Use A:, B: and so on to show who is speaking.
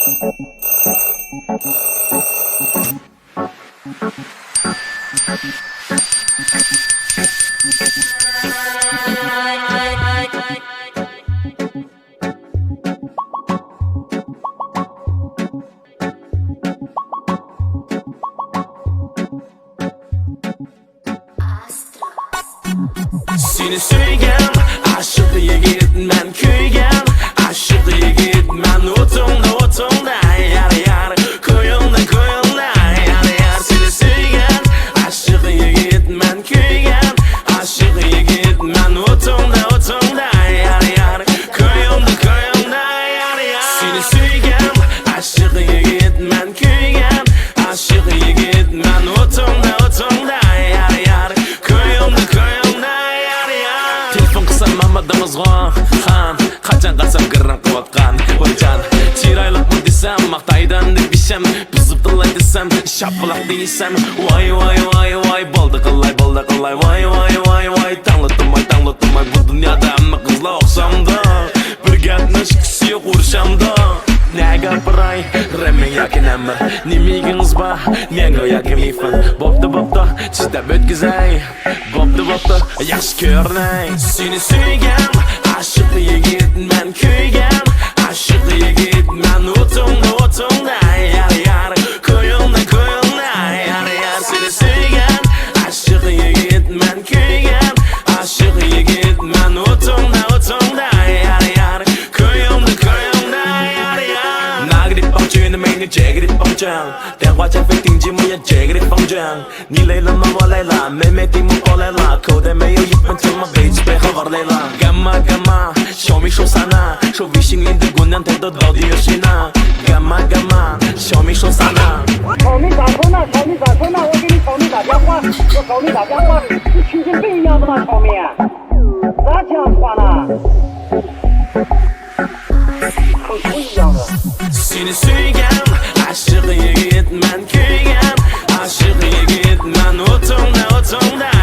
A: Seni suygan aşık yigit men kuygan aşık yigit men o'tungda yar yar ko'yilda yar yar seni suygan aşık yigit men kuygan aşık yigit men o'tungda yar yar ko'yilda yar yar seni suygan aşık yigit men kuygan aşık yigit men o'tungda yar yar ko'yilda telefon qilsam mamadimizg'on ham qachon qasam girran qilayotgan o'yjan chiroyliqmi desam maqtaydan deb isham buzib tilay desam shapqilaq deysam voy voy voy voy bo'ldi qilay voy tanglatumay bu dunyoda hamma qizlar o'xshamda bir gapni chiqishi yo'q urishamda ne gapiray remen yoki nima nimiginiz bor menga yoki mifan bo'pti chidab o'tkazay bo'pti yaxshi ko'rinay seni suygan aşık yigit men kuygan aşık yigit men o'tungda yar yar ko'yilda yar yar seni suygan aşık yigit men kuygan aşık yigit men o'tungda yar yar ko'yilda yar yar nagrib bangchini menga chegrib bangchang tehwacha fektingji moya chegrib bangchang ni layla ma walayla memeti mu qolayla kode meyo yipman chilma beach be khabarlayla gamma show me show sana show wishing in the gunnan tedo dodi yoshina gamma show me show sana
B: 吵你咋说呢？我给你吵你打电话，我吵你打电话，你精神病一样的吗？吵你，咋这样话呢？很不一样的。
A: Seni suygan aşık yigit men kuygan aşık yigit men o'tungda